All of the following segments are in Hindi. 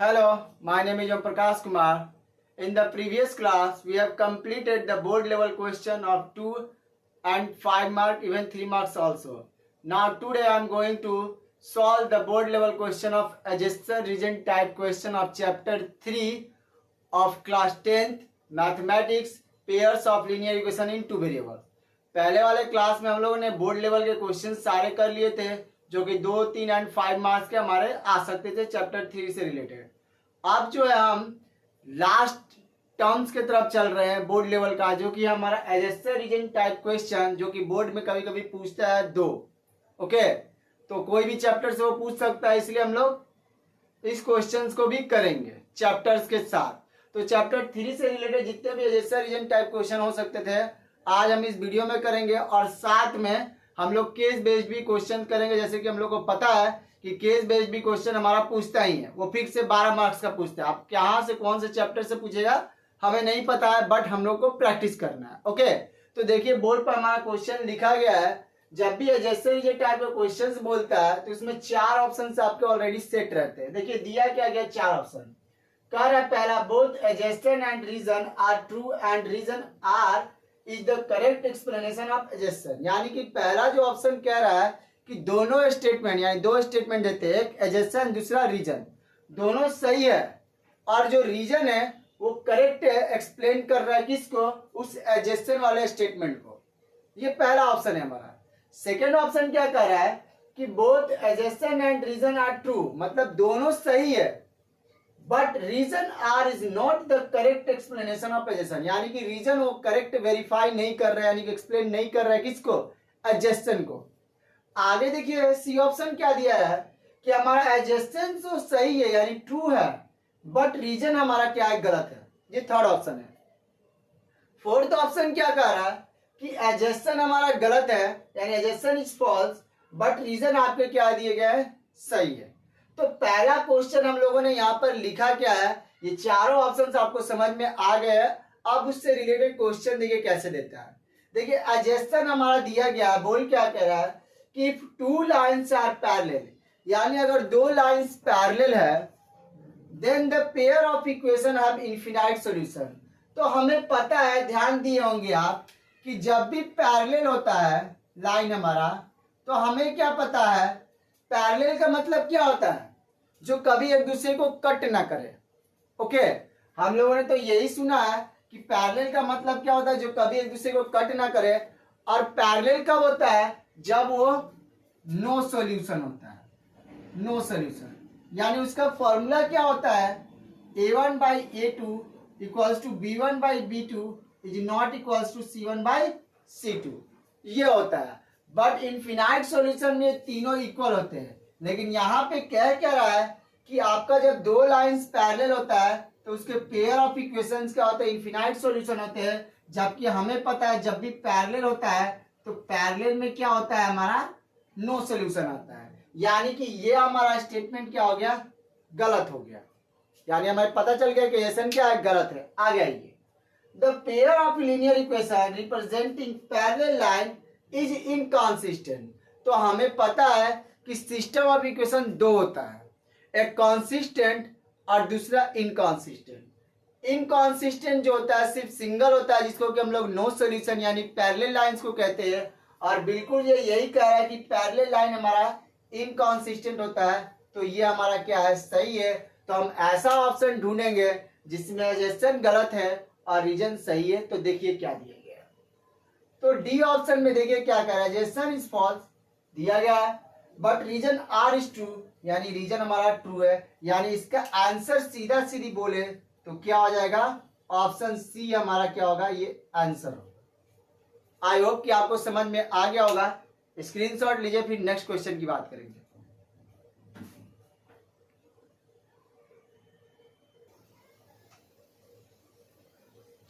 Hello, my name is Om Prakash Kumar. In the previous class, we have completed the board level question of 2 and 5 mark, even 3 marks also. Now today I am going to solve the board level question of adjacent region type question of chapter 3 of class 10th mathematics pairs of linear equation in two variables. पहले वाले क्लास में हम लोगों ने बोर्ड लेवल के क्वेश्चन सारे कर लिए थे जो कि 2, 3 एंड 5 मार्क्स के हमारे आ सकते थे चैप्टर 3 से रिलेटेड। अब जो है हम लास्ट टर्म्स की तरफ चल रहे हैं बोर्ड लेवल का, जो कि हमारा एडजेसेंट रीजन टाइप क्वेश्चन जो कि बोर्ड में कभी कभी पूछता है दो। ओके, तो कोई भी चैप्टर से वो पूछ सकता है, इसलिए हम लोग इस क्वेश्चंस को भी करेंगे चैप्टर्स के साथ। तो चैप्टर 3 से रिलेटेड जितने भी एडजेसेंट रीजन टाइप क्वेश्चन हो सकते थे आज हम इस वीडियो में करेंगे, और साथ में हम लोग केस बेस्ड भी क्वेश्चन करेंगे। जैसे कि हम लोग को पता है कि केस बेस्ड भी क्वेश्चन हमारा पूछता ही है, वो फिक्स से 12 मार्क्स का पूछता है। अब कहाँ से कौन से चैप्टर से पूछेगा हमें नहीं पता है, बट हम लोग को प्रैक्टिस करना है। ओके, तो देखिए बोर्ड पर हमारा क्वेश्चन लिखा गया है। जब भी एडजेसेंट रीजन टाइप का क्वेश्चन बोलता है तो इसमें 4 ऑप्शन आपके ऑलरेडी सेट रहते हैं। देखिए दिया क्या गया, 4 ऑप्शन कह रहा है। पहला, both adjacent and reason R true and reason R is the correct explanation of adjacent. यानी कि पहला जो ऑप्शन कह रहा है कि दोनों स्टेटमेंट, यानी दो स्टेटमेंट देते हैं, एक एडजेसेंट दूसरा रीजन, दोनों सही है और जो रीजन है वो करेक्ट एक्सप्लेन कर रहा है किसको, उस एडजेसेंट वाले स्टेटमेंट को। ये पहला ऑप्शन है हमारा। सेकेंड ऑप्शन क्या कह रहा है कि both adjacent and reason R are, true दोनों सही है but reason R is not the correct explanation of adjacent. यानी कि रीजन वो करेक्ट वेरीफाई नहीं कर रहा है, यानी कि एक्सप्लेन नहीं कर रहा है किसको, एडजेसेंट को। आगे देखिए सी ऑप्शन क्या दिया है कि हमारा एडजेसेंट तो सही है यानी ट्रू है, बट रीजन हमारा क्या है, गलत है। ये थर्ड ऑप्शन है। फोर्थ ऑप्शन क्या कह रहा है कि एडजेसेंट हमारा गलत है, यानी adjacent is false, but reason आपके क्या दिए गए हैं, सही है। तो पहला क्वेश्चन हम लोगों ने यहाँ पर लिखा क्या है, ये चारों ऑप्शंस आपको समझ में आ गए हैं। अब उससे रिलेटेड क्वेश्चन देखिए कैसे देता है। देखिए एडजेसेंट हमारा दिया गया है, बोल क्या कह रहा है कि if two lines are parallel, यानी अगर दो लाइन्स पैरेलल है, then the pair of equation have infinite solution. तो हमें पता है, ध्यान दिए होंगे आप, कि जब भी पैरेलल होता है लाइन हमारा, तो हमें क्या पता है, पैरेलल का मतलब क्या होता है, जो कभी एक दूसरे को कट ना करे। ओके, हम लोगों ने तो यही सुना है कि पैरेलल का मतलब क्या होता है, जो कभी एक दूसरे को कट ना करे। और पैरेलल कब होता है, जब वो नो सॉल्यूशन होता है, नो सॉल्यूशन। यानी उसका फॉर्मूला क्या होता है, a1 by a2 equals to b1 by b2 is not equals to c1 by c2, ये होता है। बट इनफिनाइट सॉल्यूशन में तीनों इक्वल होते हैं। लेकिन यहाँ पे कह क्या रहा है कि आपका जब दो लाइंस पैरेलल होता है तो उसके पेयर ऑफ इक्वेशंस क्या होते हैं, इनफिनाइट सॉल्यूशन होते हैं। जबकि हमें पता है जब भी पैरेलल होता है तो पैरेलल में क्या होता है, हमारा नो सॉल्यूशन आता है। यानी कि ये हमारा स्टेटमेंट क्या हो गया, गलत हो गया। यानी हमें पता चल गया कि एसन क्या है, गलत है। आगे आइए, the pair of linear equation representing parallel line is inconsistent. तो हमें पता है कि सिस्टम ऑफ इक्वेशन दो होता है, एक कॉन्सिस्टेंट और दूसरा इनकॉन्सिस्टेंट। इनकॉन्सिस्टेंट जो होता है सिर्फ सिंगल होता है, जिसको कि हम लोग नो सॉल्यूशन यानी पैरेलल लाइंस को कहते हैं। और बिल्कुल ये यही कह रहा है कि पैरेलल लाइन हमारा इनकॉन्सिस्टेंट होता है, तो ये हमारा क्या है, सही है। तो हम ऐसा ऑप्शन ढूंढेंगे जिसमें एडजेसेंट गलत है और रीजन सही है। तो देखिए क्या दिया गया है, तो डी ऑप्शन में देखिए क्या कह रहा है, एडजेसेंट इज फॉल्स दिया गया है, but reason R is true, यानी रीजन हमारा ट्रू है। यानी इसका आंसर सीधा सीधी बोले तो क्या हो जाएगा, ऑप्शन सी हमारा क्या होगा, ये आंसर होगा। आई होप कि आपको समझ में आ गया होगा। स्क्रीनशॉट लीजिए, फिर नेक्स्ट क्वेश्चन की बात करेंगे।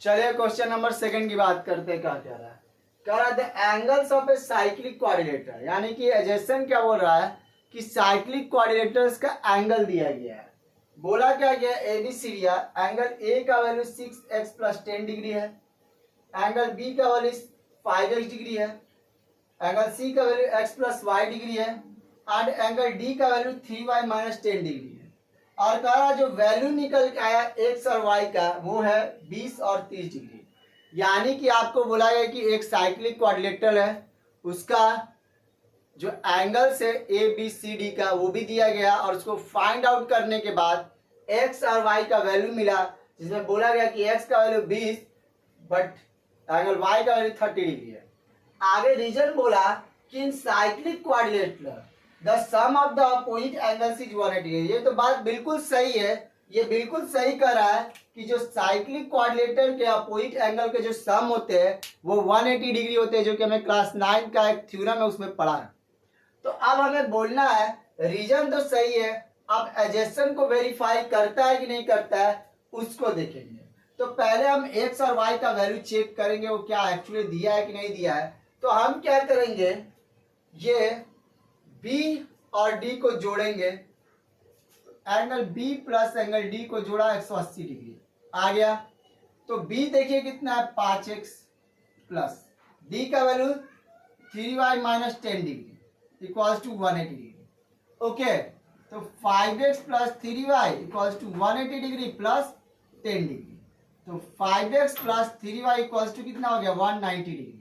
चलिए क्वेश्चन नंबर 2 की बात करते हैं। क्या कह रहा है, कह रहा है the angles of a cyclic coordinator, यानी कि एडजेसेंट क्या बोल रहा है कि साइक्लिक कोऑर्डिनेटर्स का एंगल दिया गया है। बोला क्या गया, एबीसीडी, एंगल ए का वैल्यू 6x + 10 डिग्री है, एंगल बी का वैल्यू 5x डिग्री है, एंगल सी का वैल्यू x + y डिग्री है, एंड एंगल डी का वैल्यू 3y - 10 डिग्री है। और कह रहा जो वैल्यू निकल के आया एक्स और वाई का वो है 20 और 30 डिग्री। यानी कि आपको बोला गया कि एक साइक्लिक क्वाड्रिलेटरल है, उसका जो एंगल से ए बी सी डी का वो भी दिया गया और उसको फाइंड आउट करने के बाद एक्स और वाई का वैल्यू मिला, जिसमें बोला गया कि एक्स का वैल्यू 20 बट एंगल वाई का वैल्यू 30 डिग्री है। आगे रीजन बोला कि in cyclic quadrilateral the sum of the opposite angles is 180 degree. ये तो बात बिल्कुल सही है, ये बिल्कुल सही कर रहा है कि जो साइक्लिक क्वाड्रिलेटरल के अपोजिट एंगल के जो सम होते हैं वो 180 डिग्री होते हैं, जो कि हमें क्लास 9 का एक थ्योरम है उसमें पढ़ा है। तो अब हमें बोलना है रीजन तो सही है, अब एडजेसेंट को वेरीफाई करता है कि नहीं करता है उसको देखेंगे। तो पहले हम एक्स और वाई का वैल्यू चेक करेंगे वो क्या एक्चुअली दिया है कि नहीं दिया है। तो हम क्या करेंगे, ये बी और डी को जोड़ेंगे, angle B plus angle D को जोड़ा 180 डिग्री आ गया। तो बी देखिए कितना है 5x प्लस डी का value 3y minus 10 degree equals to 180 degree. Okay, तो 5x plus 3y equals to 180 degree plus 10 degree. तो 5x plus 3y equals to कितना हो गया 190 डिग्री।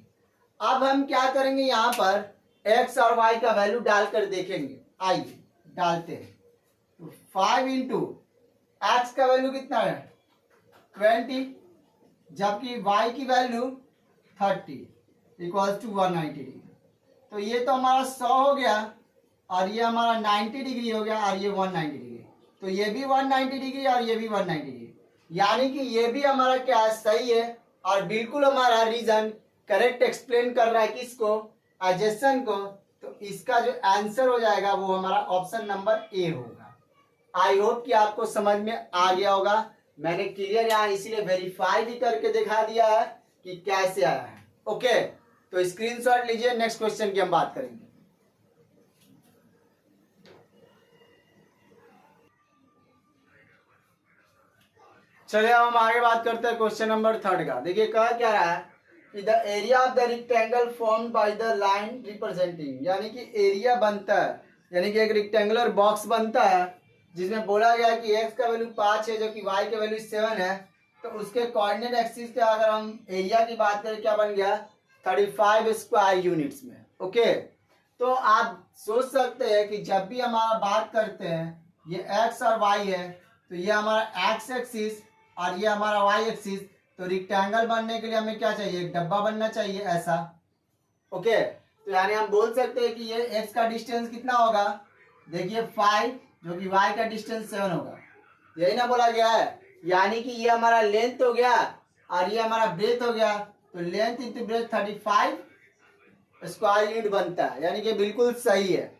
अब हम क्या करेंगे, यहाँ पर x और y का वैल्यू डालकर देखेंगे। आइए डालते हैं। तो 5 इंटू एक्स का वैल्यू कितना है 20, जबकि y की वैल्यू 30 इक्वल्स टू 190 डिग्री। तो ये तो हमारा 100 हो गया और ये हमारा 90 डिग्री हो गया और ये 190 डिग्री। तो ये भी 190 डिग्री और ये भी 190 डिग्री, यानी कि ये भी हमारा क्या है सही है और बिल्कुल हमारा रीजन करेक्ट एक्सप्लेन कर रहा है किसको, एडजेसेंट को। तो इसका जो आंसर हो जाएगा वो हमारा ऑप्शन नंबर ए होगा। आई होप कि आपको समझ में आ गया होगा। मैंने क्लियर यहाँ इसीलिए वेरीफाई भी करके दिखा दिया है कि कैसे आया है। ओके, तो स्क्रीनशॉट लीजिए, नेक्स्ट क्वेश्चन की हम बात करेंगे। चलिए अब हम आगे बात करते हैं क्वेश्चन नंबर 3 का। देखिए कहा क्या रहा है कि the area of the rectangle formed by the line representing, यानी कि एरिया बनता है, यानी कि एक रेक्टेंगुलर बॉक्स बनता है जिसमें बोला गया कि x का वैल्यू 5 है जो कि y का वैल्यू 7 है। तो उसके कोऑर्डिनेट एक्सिस का अगर हम एरिया की बात करें क्या बन गया 35 स्क्वायर यूनिट्स में। ओके, तो आप सोच सकते हैं कि जब भी हमारा बात करते हैं ये x और y है, तो ये हमारा x एक्सिस और ये हमारा y एक्सिस। तो रेक्टेंगल बनने के लिए हमें क्या चाहिए, एक डब्बा बनना चाहिए ऐसा। ओके, तो यानी हम बोल सकते हैं कि ये x का डिस्टेंस कितना होगा, देखिए 5, जो कि y का डिस्टेंस 7 होगा। यही ना बोला गया है, यानी कि ये हमारा लेंथ हो गया और ये हमारा ब्रेथ हो गया। तो length into breadth 35 square unit बनता है, यानी कि बिल्कुल सही है।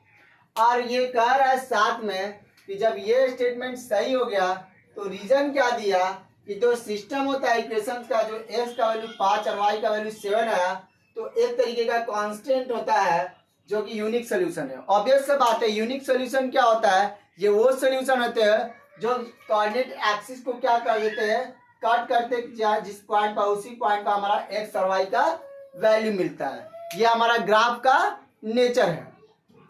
और ये कह रहा है साथ में कि जब ये स्टेटमेंट सही हो गया तो रीजन क्या दिया कि जो सिस्टम होता है इक्वेशन का, जो x का वैल्यू 5 और y का वैल्यू 7 आया, तो एक तरीके का कांस्टेंट होता है जो कि यूनिक सोल्यूशन है। ऑब्वियस सा बात है, यूनिक सोल्यूशन क्या होता है, ये वो सोल्यूशन होते हैं जो कोऑर्डिनेट एक्सिस को क्या कर देते हैं, कट करते, जिस पॉइंट पर उसी पॉइंट पर हमारा x और y का वैल्यू मिलता है। ये हमारा ग्राफ का नेचर है।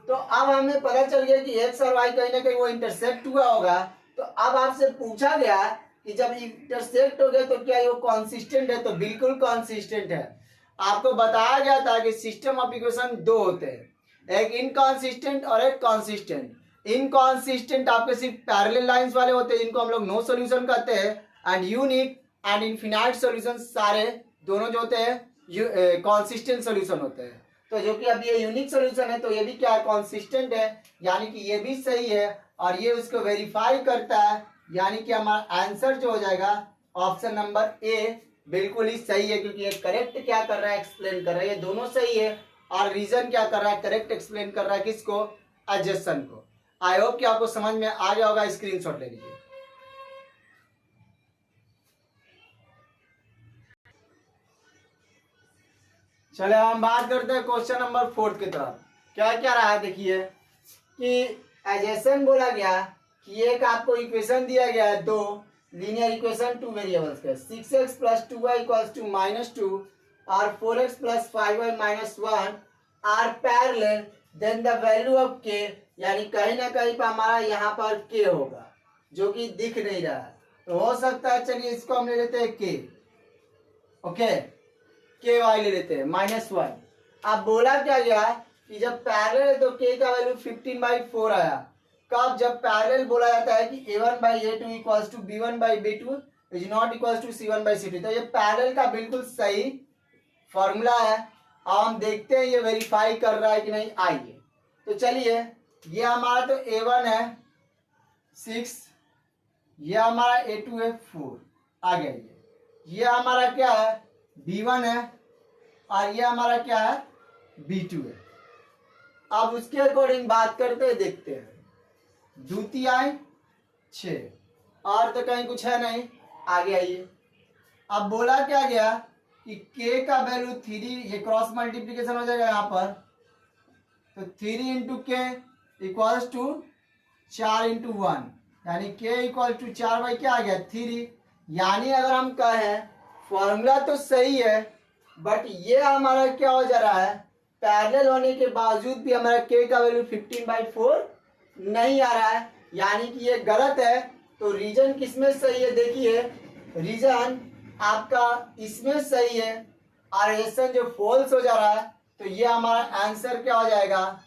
तो अब हमें पता चल गया कि x और y कहीं ना कहीं वो इंटरसेक्ट हुआ होगा। तो अब आपसे पूछा गया कि जब इंटरसेक्ट हो गया तो क्या ये कॉन्सिस्टेंट है, तो बिल्कुल कॉन्सिस्टेंट है। आपको बताया गया था कि सिस्टम ऑफ इक्वेशन दो होते हैं, एक इनकॉन्सिस्टेंट और एक कॉन्सिस्टेंट। इनकॉन्सिस्टेंट आपके सिर्फ पैरेलल लाइंस वाले होते हैं, जिनको हम लोग नो सॉल्यूशन कहते हैं। And unique and infinite solution सारे दोनों जो होते हैं कॉन्सिस्टेंट सॉल्यूशन होते हैं। तो जो कि अब ये यूनिक सॉल्यूशन है तो ये भी क्या है, कॉन्सिस्टेंट है, यानी कि ये भी सही है और ये उसको वेरीफाई करता है, यानी कि हमारा आंसर जो हो जाएगा ऑप्शन नंबर ए बिल्कुल ही सही है, क्योंकि ये करेक्ट क्या कर रहा है, एक्सप्लेन कर रहा है, ये दोनों सही है। और रीजन क्या कर रहा है, करेक्ट एक्सप्लेन कर रहा है किसको, एडजेसेंट को। आई होप कि आपको समझ में आ गया होगा, स्क्रीनशॉट ले लीजिए। चले हम बात करते हैं क्वेश्चन नंबर 4 की तरफ। क्या क्या रहा है, देखिए कि एडजेसेंट बोला गया कि एक आपको इक्वेशन दिया गया है, दो लीनियर इक्वेशन टू वेरिएबल्स का, 6x plus 2y equals to -2 और 4x प्लस 5y minus 1 are parallel, then the value of k, यानी कहीं ना कहीं पर हमारा यहाँ पर k होगा। जो कि दिख नहीं रहा है, तो हो सकता है चलिए इसको हम ले लेते हैं के, ओके, के वाई ले लेते हैं -1। अब बोला क्या गया कि जब पैरेलल है तो के का वैल्यू 15/4 आया। कब? जब पैरेलल बोला जाता है कि a1/a2 equals to b1/b2 is not equals to c1/c2। तो ये पैरेलल का बिल्कुल सही फॉर्मूला है। अब हम देखते हैं ये वेरीफाई कर रहा है कि नहीं। आइए, तो चलिए, ये हमारा तो a1 है 6, ये हमारा a2 है 4, आ गया। ये हमारा क्या है b1 है और ये हमारा क्या है b2 है। अब उसके अकॉर्डिंग बात करते हैं, देखते हैं। द्वितीयाय 6 और तो कहीं कुछ है नहीं, आगे आइए। अब बोला क्या गया कि k का वैल्यू 3, ये क्रॉस मल्टीप्लीकेशन हो जाएगा यहाँ पर, तो 3 इंटू के इक्वल्स टू 4 इंटू 1, यानी k इक्वल टू 4 बाई क्या आ गया 3। यानी अगर हम कहें फॉर्मूला तो सही है, बट ये हमारा क्या हो जा रहा है, पैरेलल होने के बावजूद भी हमारा k का वैल्यू 15/4 नहीं आ रहा है, यानी कि ये गलत है। तो रीजन किसमें सही है? देखिए, रीजन आपका इसमें सही है और रिएक्शन जो फॉल्स हो जा रहा है, तो ये हमारा आंसर क्या हो जाएगा,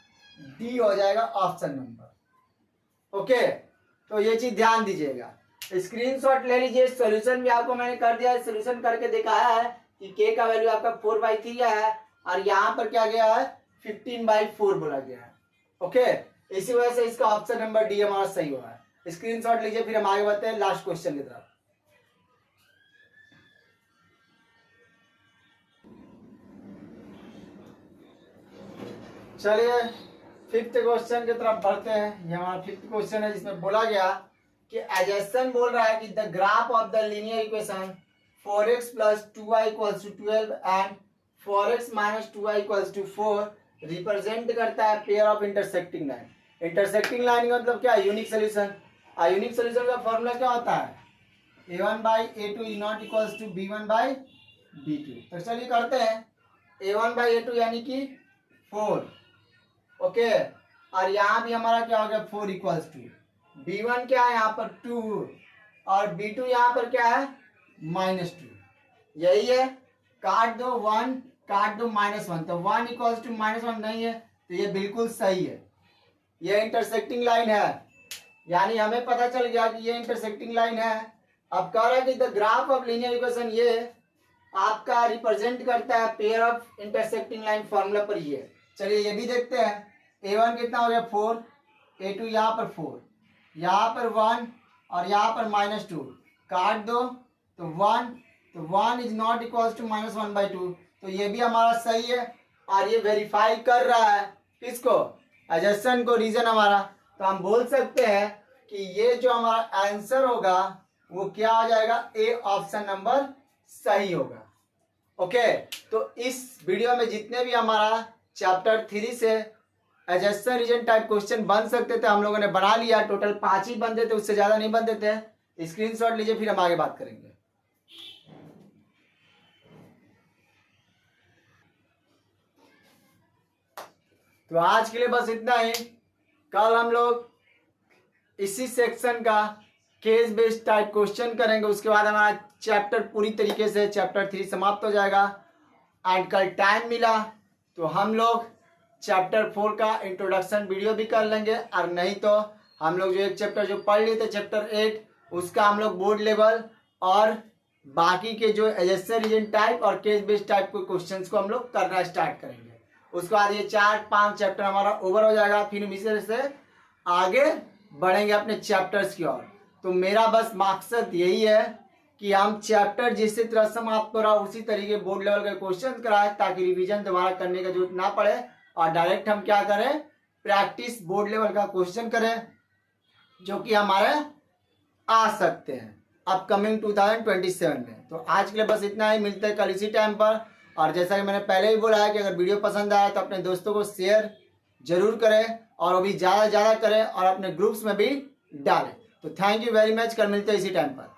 डी हो जाएगा, ऑप्शन नंबर। ओके, तो ये चीज ध्यान दीजिएगा, स्क्रीनशॉट ले लीजिए। सॉल्यूशन भी आपको मैंने कर दिया है, सॉल्यूशन करके दिखाया है कि k का वैल्यू आपका 4/3 है और यहाँ पर क्या गया है 15/4 बोला गया है। ओके, इसी वजह से इसका ऑप्शन नंबर डी हमारा सही हुआ है। स्क्रीनशॉट लीजिए, फिर हम आगे बढ़ते हैं लास्ट क्वेश्चन की तरफ। चलिए 5th क्वेश्चन की तरफ बढ़ते हैं। ये हमारा 5th क्वेश्चन है, जिसमें बोला गया कि एडजेसेंट बोल रहा है कि the graph of the linear equation 4x + 2y = 12 and 4x - 2y = 4 represent करता है pair of intersecting line. Intersecting line का मतलब क्या है? Unique solution. यूनिक सोल्यूशन का फॉर्मूला क्या होता है? a1/a2 is not equals to b1/b2। तो चलिए करते हैं। a1/a2 यानी कि 4, ओके, और यहाँ भी हमारा क्या हो गया 4 इक्वल्स टू b1 क्या है यहाँ पर 2 और b2 यहाँ पर क्या है -2। यही है, काट दो 1, काट दो -1, तो 1 इक्वल्स टू -1 नहीं है, तो ये बिल्कुल सही है। ये इंटरसेक्टिंग लाइन है, यानी हमें पता चल गया कि ये इंटरसेक्टिंग लाइन है। अब कह रहा है कि the graph of linear equation ये आपका रिप्रेजेंट करता है pair of intersecting line, formula पर ये। चलिए ये भी देखते हैं। a1 कितना हो गया 4, a2 यहाँ पर 4, यहाँ पर 1 और यहाँ पर -2, काट दो तो 1, तो 1 इज नॉट इक्वल्स टू -1/2, तो ये भी हमारा सही है और ये वेरीफाई कर रहा है किसको? एडजेसेंट को, रीजन हमारा। तो हम बोल सकते हैं कि ये जो हमारा आंसर होगा वो क्या हो जाएगा, ए ऑप्शन नंबर सही होगा। ओके, तो इस वीडियो में जितने भी हमारा चैप्टर 3 से एडजेसेंट रीजन टाइप क्वेश्चन बन सकते थे हम लोगों ने बना लिया। टोटल 5 ही बनते थे, उससे ज्यादा नहीं बनते थे। स्क्रीनशॉट लीजिए, फिर हम आगे बात करेंगे। तो आज के लिए बस इतना ही। कल हम लोग इसी सेक्शन का केस बेस्ड टाइप क्वेश्चन करेंगे, उसके बाद हमारा चैप्टर पूरी तरीके से चैप्टर 3 समाप्त हो जाएगा। एंड कल टाइम मिला तो हम लोग चैप्टर 4 का इंट्रोडक्शन वीडियो भी कर लेंगे, और नहीं तो हम लोग जो एक चैप्टर जो पढ़ लिए थे चैप्टर 8, उसका हम लोग बोर्ड लेवल और बाकी के जो एडजेसेंट रीजन टाइप और केस बेस्ड टाइप के क्वेश्चंस को हम लोग करना स्टार्ट करेंगे। उसके बाद ये 4-5 चैप्टर हमारा ओवर हो जाएगा, फिर हम इसी से आगे बढ़ेंगे अपने चैप्टर्स की ओर। तो मेरा बस मकसद यही है कि हम चैप्टर जिस तरह समाप्त हो रहा उसी तरीके बोर्ड लेवल के क्वेश्चन कराएं, ताकि रिवीजन दोबारा करने का जरूरत ना पड़े और डायरेक्ट हम क्या करें, प्रैक्टिस बोर्ड लेवल का क्वेश्चन करें जो कि हमारे आ सकते हैं अपकमिंग 2027 में। तो आज के लिए बस इतना ही, मिलते हैं कल इसी टाइम पर। और जैसा कि मैंने पहले ही बोला है कि अगर वीडियो पसंद आया तो अपने दोस्तों को शेयर जरूर करें, और वो भी ज़्यादा से ज़्यादा करें और अपने ग्रुप्स में भी डालें। तो थैंक यू वेरी मच, कल मिलते हैं इसी टाइम पर।